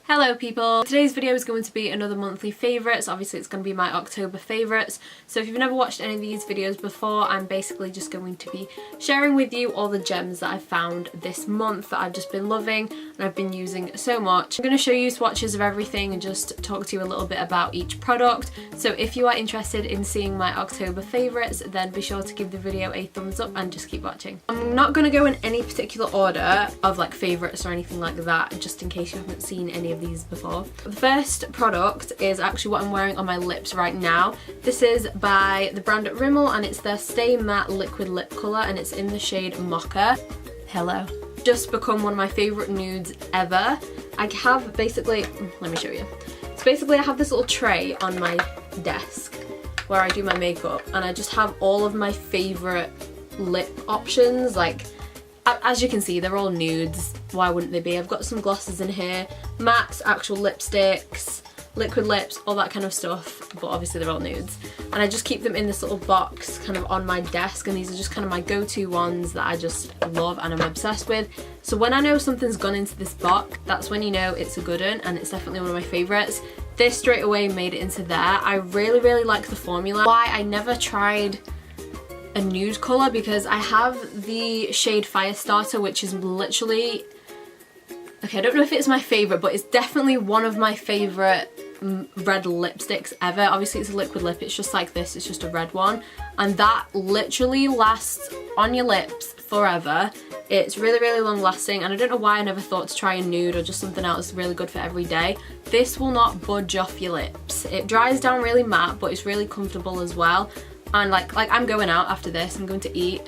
Hello people! Today's video is going to be another monthly favourites. Obviously it's going to be my October favourites. So if you've never watched any of these videos before, I'm basically just going to be sharing with you all the gems that I've found this month that I've just been loving and I've been using so much. I'm going to show you swatches of everything and just talk to you a little bit about each product. So if you are interested in seeing my October favourites, then be sure to give the video a thumbs up and just keep watching. I'm not going to go in any particular order of like favourites or anything like that, just in case you haven't seen any of these before. The first product is actually what I'm wearing on my lips right now. This is by the brand Rimmel and it's their Stay Matte Liquid Lip Colour and it's in the shade Mocha. Hello. Just become one of my favourite nudes ever. I have basically, let me show you. So basically I have this little tray on my desk where I do my makeup and I just have all of my favourite lip options. Like, as you can see, they're all nudes. Why wouldn't they be? I've got some glosses in here, mattes, actual lipsticks, liquid lips, all that kind of stuff, but obviously they're all nudes. And I just keep them in this little box kind of on my desk, and these are just kind of my go-to ones that I just love and I'm obsessed with. So when I know something's gone into this box, that's when you know it's a good one, and it's definitely one of my favourites. This straight away made it into there. I really like the formula. Why I never tried a nude colour, because I have the shade Firestarter, which is literally, okay, I don't know if it's my favourite, but it's definitely one of my favourite red lipsticks ever. Obviously it's a liquid lip, it's just like this, it's just a red one, and that literally lasts on your lips forever. It's really long lasting, and I don't know why I never thought to try a nude or just something else really good for every day. This will not budge off your lips. It dries down really matte, but it's really comfortable as well. And like I'm going out after this, I'm going to eat,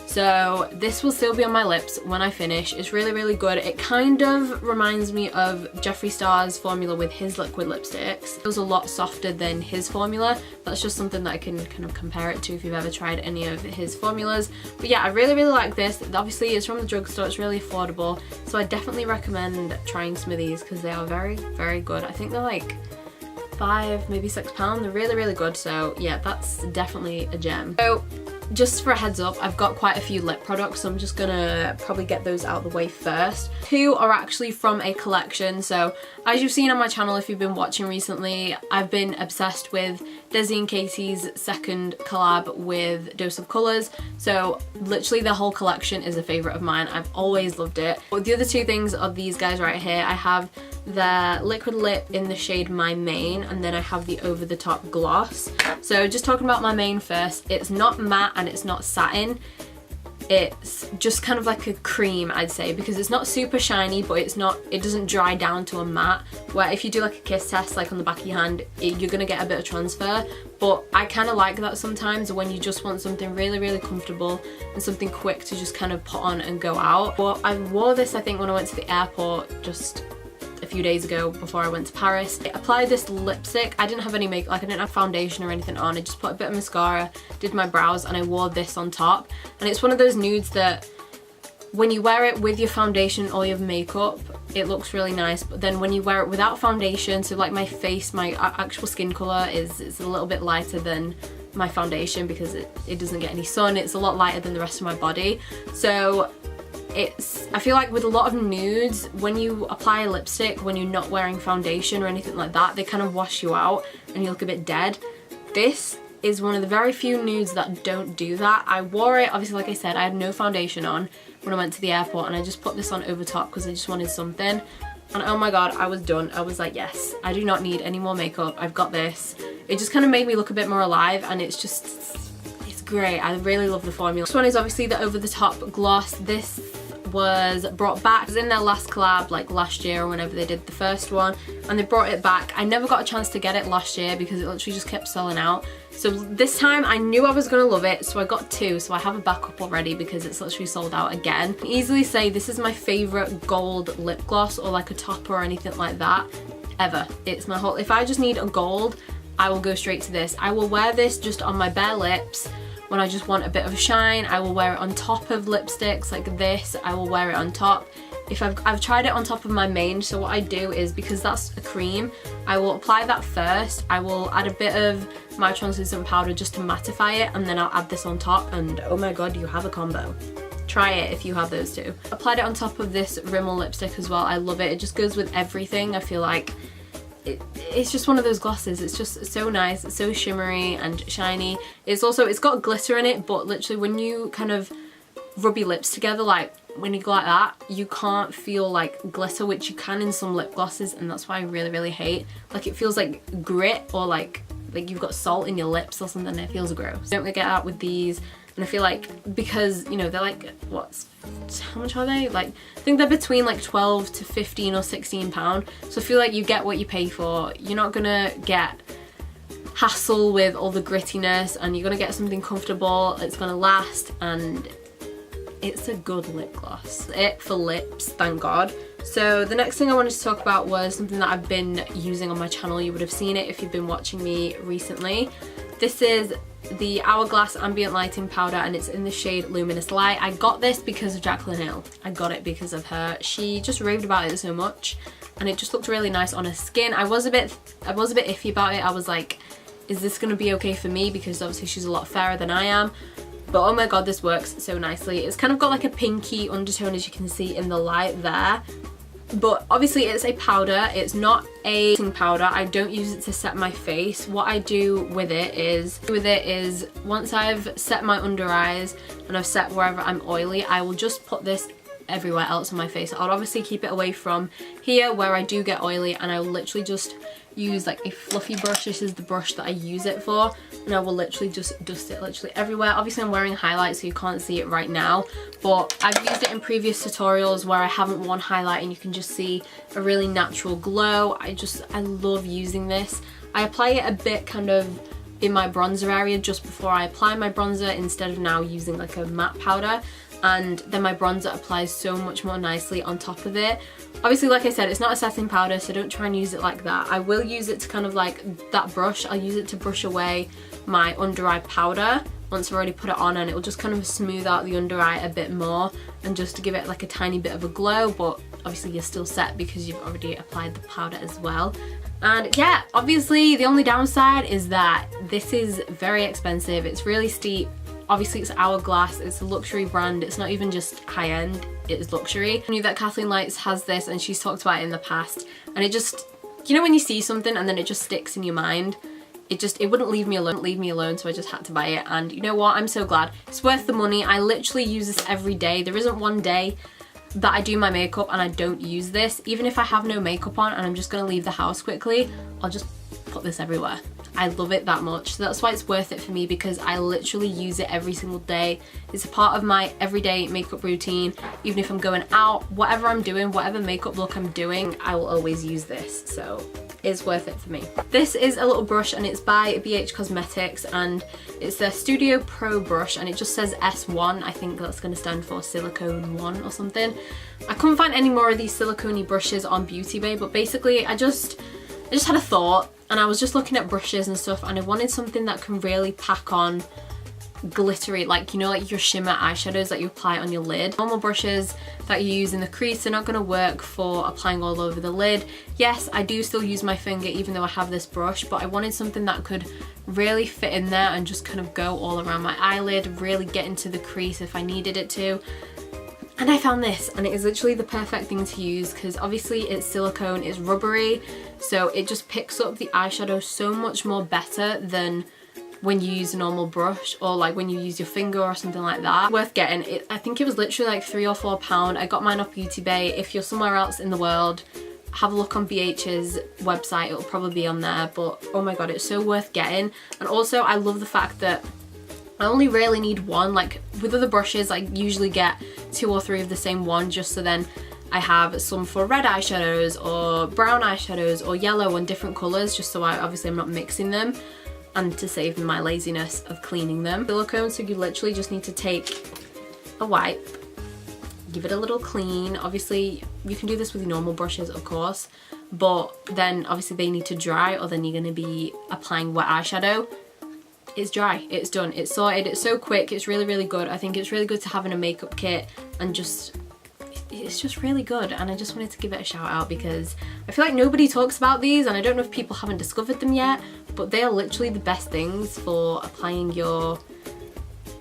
so this will still be on my lips when I finish. It's really good. It kind of reminds me of Jeffree Star's formula with his liquid lipsticks. It was a lot softer than his formula. That's just something that I can kind of compare it to if you've ever tried any of his formulas. But yeah, I really like this. Obviously it's from the drugstore, it's really affordable, so I definitely recommend trying some of these because they are very good. I think they're like £5, maybe £6. They're really good, so yeah, that's definitely a gem. So just for a heads up, I've got quite a few lip products, so I'm just gonna probably get those out of the way first. Two are actually from a collection. So as you've seen on my channel, if you've been watching recently, I've been obsessed with Desi and Katie's second collab with Dose of Colours. So literally the whole collection is a favourite of mine. I've always loved it. But the other two things are these guys right here. I have the liquid lip in the shade My Main, and then I have the over the top gloss. So just talking about My Main first, it's not matte and it's not satin. It's just kind of like a cream, I'd say, because it's not super shiny, but it doesn't dry down to a matte, where if you do like a kiss test like on the back of your hand, you're gonna get a bit of transfer. But I kind of like that sometimes when you just want something really comfortable and something quick to just kind of put on and go out. But I wore this, I think, when I went to the airport just a few days ago before I went to Paris. I applied this lipstick. I didn't have any makeup, like I didn't have foundation or anything on. I just put a bit of mascara, did my brows, and I wore this on top. And it's one of those nudes that when you wear it with your foundation or your makeup, it looks really nice, but then when you wear it without foundation, so like my face, my actual skin colour is a little bit lighter than my foundation because it doesn't get any sun. It's a lot lighter than the rest of my body. So I feel like with a lot of nudes, when you apply a lipstick, when you're not wearing foundation or anything like that, they kind of wash you out and you look a bit dead. This is one of the very few nudes that don't do that. I wore it, obviously, like I said, I had no foundation on when I went to the airport, and I just put this on over top because I just wanted something. And oh my god, I was done. I was like, yes, I do not need any more makeup. I've got this. It just kind of made me look a bit more alive, and it's great. I really love the formula. This one is obviously the over the top gloss. This was brought back. It was in their last collab like last year or whenever they did the first one, and they brought it back. I never got a chance to get it last year because it literally just kept selling out. So this time I knew I was gonna love it, so I got two, so I have a backup already because it's literally sold out again. I can easily say this is my favourite gold lip gloss or like a topper or anything like that ever. It's my whole, if I just need a gold, I will go straight to this. I will wear this just on my bare lips when I just want a bit of a shine. I will wear it on top of lipsticks like this. I will wear it on top. If I've tried it on top of My Main, so what I do is, because that's a cream, I will apply that first. I will add a bit of my translucent powder just to mattify it, and then I'll add this on top, and oh my god, you have a combo. try it if you have those two. Applied it on top of this Rimmel lipstick as well. I love it. It just goes with everything. I feel like it's just one of those glosses. It's just so nice. It's so shimmery and shiny. It's got glitter in it, but literally when you kind of rub your lips together, like when you go like that, you can't feel like glitter, which you can in some lip glosses, and that's why I really, really hate. Like it feels like grit, or like you've got salt in your lips or something. It feels gross. Don't get that with these. And I feel like, because, you know, they're like, how much are they? Like, I think they're between like 12 to 15 or 16 pound. So I feel like you get what you pay for. You're not gonna get hassle with all the grittiness, and you're gonna get something comfortable. It's gonna last, and it's a good lip gloss. It for lips, thank God. So the next thing I wanted to talk about was something that I've been using on my channel. You would have seen it if you've been watching me recently. This is the Hourglass Ambient Lighting Powder, and it's in the shade Luminous Light. I got this because of Jaclyn Hill. I got it because of her. She just raved about it so much, and it just looked really nice on her skin. I was a bit iffy about it. I was like, is this gonna be okay for me? Because obviously she's a lot fairer than I am. But oh my god, this works so nicely. It's kind of got like a pinky undertone, as you can see in the light there. But obviously it's a powder, it's not a powder. I don't use it to set my face. What I do with it is once I've set my under eyes and I've set wherever I'm oily, I will just put this everywhere else on my face. I'll obviously keep it away from here where I do get oily, and I will literally just use like a fluffy brush. This is the brush that I use it for, and I will literally just dust it literally everywhere. Obviously I'm wearing highlight, so you can't see it right now, but I've used it in previous tutorials where I haven't worn highlight, and you can just see a really natural glow. I love using this. I apply it a bit kind of in my bronzer area just before I apply my bronzer, instead of now using like a matte powder, and then my bronzer applies so much more nicely on top of it. Obviously, like I said, it's not a setting powder, so don't try and use it like that. I will use it to kind of like that brush. I'll use it to brush away my under eye powder once I've already put it on, and it will just kind of smooth out the under eye a bit more, and just to give it like a tiny bit of a glow. But obviously you're still set because you've already applied the powder as well. And yeah, obviously the only downside is that this is very expensive. It's really steep. Obviously it's Hourglass, it's a luxury brand. It's not even just high-end, it is luxury. I knew that Kathleen Lights has this, and she's talked about it in the past, and it just, you know when you see something and then it just sticks in your mind? It wouldn't leave me alone, so I just had to buy it. And you know what, I'm so glad. It's worth the money. I literally use this every day. There isn't one day that I do my makeup and I don't use this. Even if I have no makeup on and I'm just gonna leave the house quickly, I'll just put this everywhere. I love it that much. So that's why it's worth it for me, because I literally use it every single day. It's a part of my everyday makeup routine. Even if I'm going out, whatever I'm doing, whatever makeup look I'm doing, I will always use this. So it's worth it for me. This is a little brush, and it's by BH Cosmetics, and it's their Studio Pro brush, and it just says S1. I think that's going to stand for silicone 1 or something. I couldn't find any more of these silicone-y brushes on Beauty Bay, but basically I just had a thought, and I was just looking at brushes and stuff, and I wanted something that can really pack on glittery, like, you know, like your shimmer eyeshadows that you apply on your lid. Normal brushes that you use in the crease are not going to work for applying all over the lid. Yes, I do still use my finger even though I have this brush, but I wanted something that could really fit in there and just kind of go all around my eyelid, really get into the crease if I needed it to. And I found this, and it is literally the perfect thing to use, because obviously it's silicone, it's rubbery, so it just picks up the eyeshadow so much more better than when you use a normal brush, or like when you use your finger or something like that. Worth getting. I think it was literally like £3 or £4. I got mine off Beauty Bay. If you're somewhere else in the world, have a look on BH's website, it'll probably be on there. But oh my god, it's so worth getting. And also I love the fact that I only really need one. Like with other brushes, I usually get 2 or 3 of the same one, just so then I have some for red eyeshadows or brown eyeshadows or yellow and different colours, just so obviously I'm not mixing them, and to save my laziness of cleaning them. Silicone, so you literally just need to take a wipe, give it a little clean. Obviously you can do this with your normal brushes, of course, but then obviously they need to dry, or then you're going to be applying wet eyeshadow. It's dry, it's done, it's sorted, it's so quick, it's really, really good. I think it's really good to have in a makeup kit, and it's just really good. And I just wanted to give it a shout out because I feel like nobody talks about these, and I don't know if people haven't discovered them yet, but they are literally the best things for applying your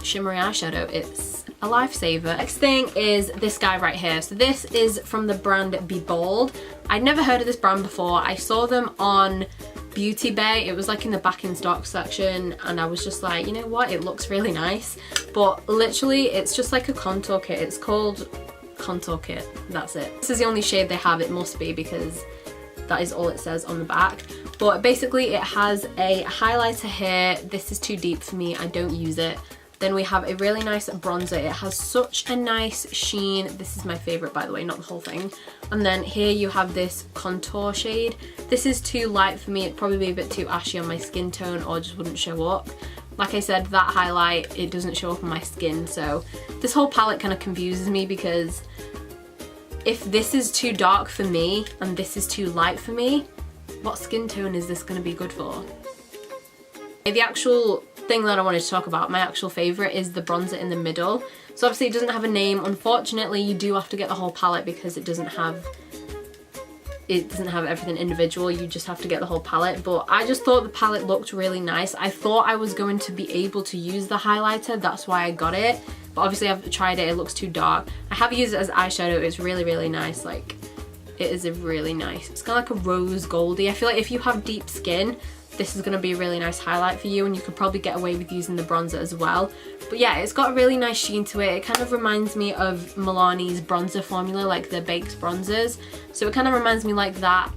shimmery eyeshadow. It's a lifesaver. Next thing is this guy right here. So this is from the brand Be Bold. I'd never heard of this brand before. I saw them on Beauty Bay. It was like in the back in stock section, and I was just like, you know what, it looks really nice. But literally it's just like a contour kit. It's called Contour Kit, that's it. This is the only shade they have, it must be, because that is all it says on the back. But basically it has a highlighter here. This is too deep for me, I don't use it. Then we have a really nice bronzer. It has such a nice sheen. This is my favorite, by the way, not the whole thing. And then here you have this contour shade. This is too light for me. It'd probably be a bit too ashy on my skin tone or just wouldn't show up. Like I said, that highlight, it doesn't show up on my skin. So this whole palette kind of confuses me, because if this is too dark for me and this is too light for me, what skin tone is this going to be good for? The actual thing that I wanted to talk about, my actual favourite, is the bronzer in the middle. So obviously it doesn't have a name. Unfortunately, you do have to get the whole palette because it doesn't have everything individual. You just have to get the whole palette. But I just thought the palette looked really nice. I thought I was going to be able to use the highlighter, that's why I got it. But obviously I've tried it, it looks too dark. I have used it as eyeshadow. It's really, really nice. Like, it is a really nice, it's kind of like a rose goldy. I feel like if you have deep skin, this is going to be a really nice highlight for you, and you could probably get away with using the bronzer as well. But yeah, it's got a really nice sheen to it. It kind of reminds me of Milani's bronzer formula, like the baked bronzers. So it kind of reminds me like that.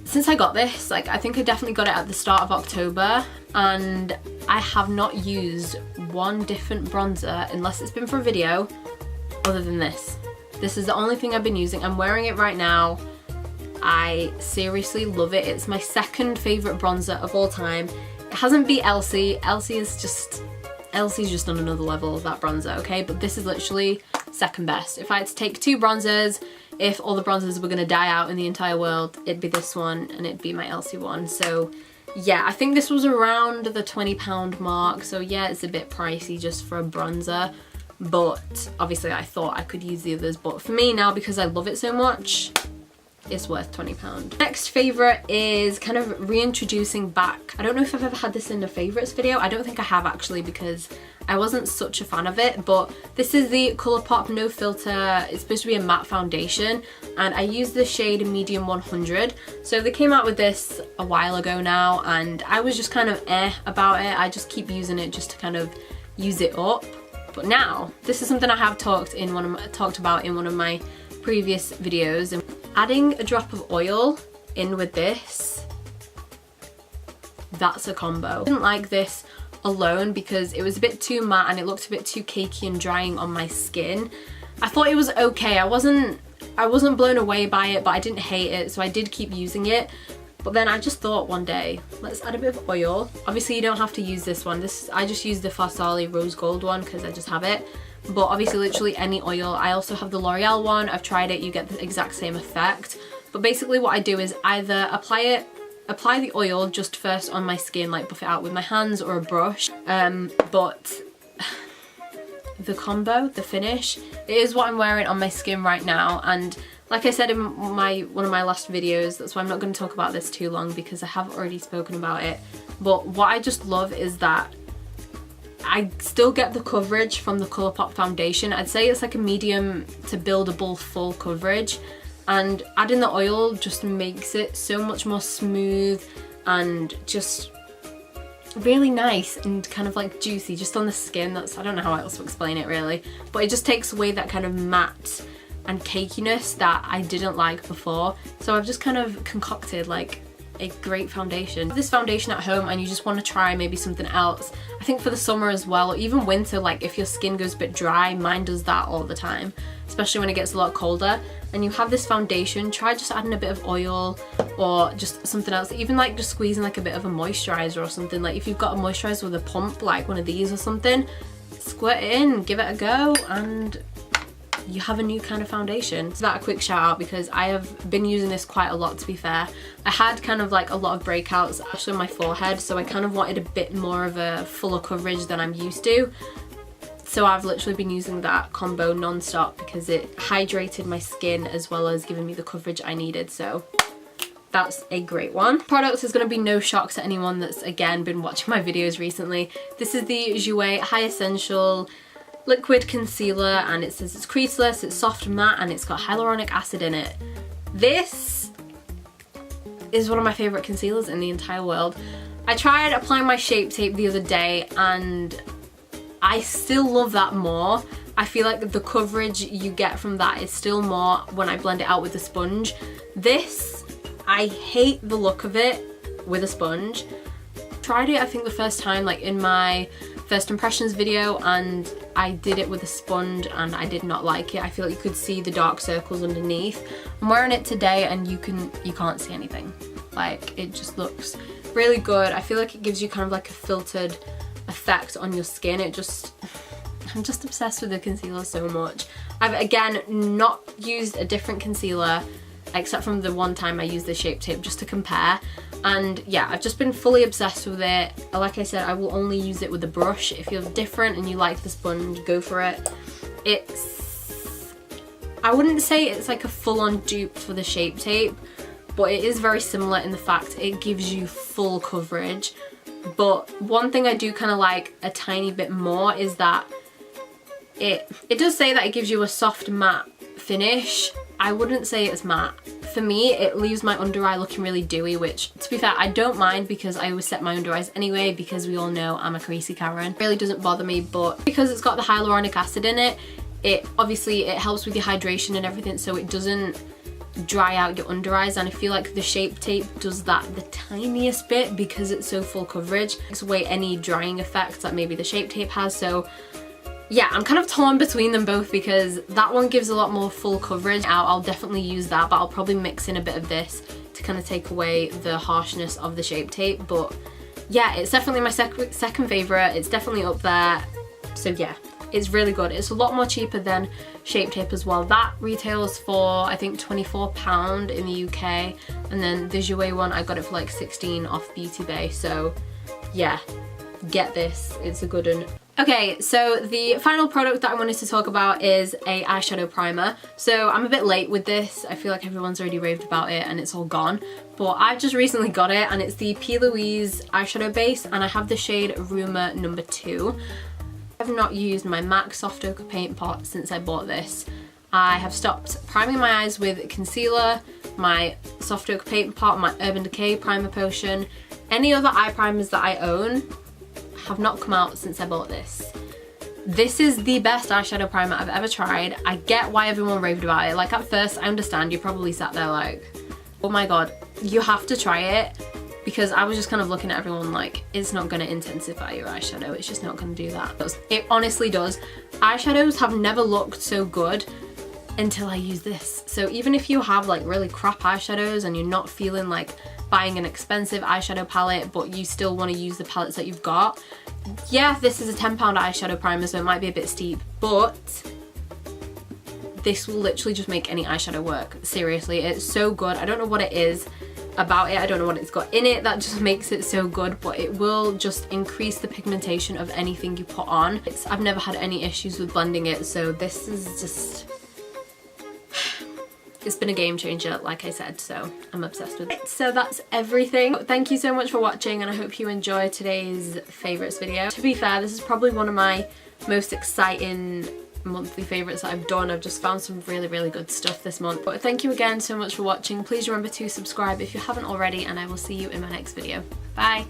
Since I got this, like, I think I definitely got it at the start of October, and I have not used one different bronzer, unless it's been for a video, other than this. This is the only thing I've been using. I'm wearing it right now. I seriously love it. It's my second favourite bronzer of all time. It hasn't beat Elsie. Elsie's just on another level of that bronzer, okay? But this is literally second best. If I had to take two bronzers, if all the bronzers were gonna die out in the entire world, it'd be this one and it'd be my Elsie one. So yeah, I think this was around the £20 mark. So yeah, it's a bit pricey just for a bronzer. But obviously I thought I could use the others. But for me now, because I love it so much, it's worth £20. Next favourite is kind of reintroducing back. I don't know if I've ever had this in a favourites video. I don't think I have actually, because I wasn't such a fan of it. But this is the Colourpop No Filter. It's supposed to be a matte foundation, and I used the shade Medium 100. So they came out with this a while ago now, and I was just kind of about it. I just keep using it just to kind of use it up. But now, this is something I have talked about in one of my previous videos. And adding a drop of oil in with this, that's a combo. I didn't like this alone because it was a bit too matte and it looked a bit too cakey and drying on my skin. I thought it was okay. I wasn't blown away by it, but I didn't hate it, so I did keep using it. But then I just thought one day, let's add a bit of oil. Obviously you don't have to use this one. I just used the Farsali Rose Gold one because I just have it. But obviously literally any oil. I also have the L'Oreal one. I've tried it, you get the exact same effect. But basically what I do is either apply the oil just first on my skin, like buff it out with my hands or a brush. But the combo, the finish, it is what I'm wearing on my skin right now. And like I said in one of my last videos, that's why I'm not going to talk about this too long because I have already spoken about it. But what I just love is that I still get the coverage from the Colourpop foundation. I'd say it's like a medium to buildable full coverage, and adding the oil just makes it so much more smooth and just really nice and kind of like juicy just on the skin. I don't know how else to explain it really, but it just takes away that kind of matte and cakiness that I didn't like before. So I've just kind of concocted like a great foundation. This foundation at home and you just want to try maybe something else, I think for the summer as well, or even winter, like if your skin goes a bit dry, mine does that all the time, especially when it gets a lot colder, and you have this foundation, try just adding a bit of oil or just something else, even like just squeezing like a bit of a moisturizer or something. Like if you've got a moisturizer with a pump, like one of these or something, squirt it in, give it a go, and you have a new kind of foundation. So that a quick shout out because I have been using this quite a lot, to be fair. I had kind of like a lot of breakouts actually on my forehead, so I kind of wanted a bit more of a fuller coverage than I'm used to. So I've literally been using that combo non-stop because it hydrated my skin as well as giving me the coverage I needed. So that's a great one. Product is going to be no shock to anyone that's again been watching my videos recently. This is the Jouer High Essential Liquid Concealer, and it says it's creaseless, it's soft matte, and it's got hyaluronic acid in it. This is one of my favourite concealers in the entire world. I tried applying my Shape Tape the other day and I still love that more. I feel like the coverage you get from that is still more when I blend it out with a sponge. This, I hate the look of it with a sponge. Tried it I think the first time like in my first impressions video, and I did it with a sponge and I did not like it. I feel like you could see the dark circles underneath. I'm wearing it today and you can't see anything. Like, it just looks really good. I feel like it gives you kind of like a filtered effect on your skin. I'm just obsessed with the concealer so much. I've again not used a different concealer except from the one time I used the Shape Tape just to compare, and yeah, I've just been fully obsessed with it. Like I said, I will only use it with a brush. If you're different and you like the sponge, go for it. I wouldn't say it's like a full-on dupe for the Shape Tape, but it is very similar in the fact it gives you full coverage. But one thing I do kind of like a tiny bit more is that it does say that it gives you a soft matte finish. I wouldn't say it's matte. For me, it leaves my under eye looking really dewy, which, to be fair, I don't mind because I always set my under eyes anyway, because we all know I'm a creasy Karen. It really doesn't bother me, but because it's got the hyaluronic acid in it, it helps with your hydration and everything, so it doesn't dry out your under eyes, and I feel like the Shape Tape does that the tiniest bit because it's so full coverage. It takes away any drying effects that maybe the Shape Tape has, so yeah, I'm kind of torn between them both because that one gives a lot more full coverage. I'll definitely use that, but I'll probably mix in a bit of this to kind of take away the harshness of the Shape Tape. But yeah, it's definitely my second favourite. It's definitely up there. So yeah, it's really good. It's a lot more cheaper than Shape Tape as well. That retails for I think £24 in the UK, and then the Jouer one I got it for like 16 off Beauty Bay. So yeah, get this, it's a good one. Okay, so the final product that I wanted to talk about is a eyeshadow primer. So I'm a bit late with this. I feel like everyone's already raved about it and it's all gone. But I've just recently got it, and it's the P. Louise eyeshadow base, and I have the shade Rumour No. 2. I've not used my MAC Soft Ochre paint pot since I bought this. I have stopped priming my eyes with concealer, my Soft Ochre paint pot, my Urban Decay primer potion. Any other eye primers that I own have not come out since I bought this. This is the best eyeshadow primer I've ever tried. I get why everyone raved about it. Like, at first, I understand, you probably sat there like, oh my god, you have to try it, because I was just kind of looking at everyone like, it's not going to intensify your eyeshadow, it's just not going to do that. It honestly does. Eyeshadows have never looked so good until I use this. So even if you have like really crap eyeshadows and you're not feeling like buying an expensive eyeshadow palette, but you still want to use the palettes that you've got, yeah, this is a £10 eyeshadow primer, so it might be a bit steep, but this will literally just make any eyeshadow work. Seriously, it's so good. I don't know what it is about it, I don't know what it's got in it that just makes it so good, but it will just increase the pigmentation of anything you put on. I've never had any issues with blending it, so this is just, it's been a game changer, like I said, so I'm obsessed with it. So that's everything. Thank you so much for watching, and I hope you enjoyed today's favourites video. To be fair, this is probably one of my most exciting monthly favourites that I've done. I've just found some really, really good stuff this month. But thank you again so much for watching. Please remember to subscribe if you haven't already, and I will see you in my next video. Bye!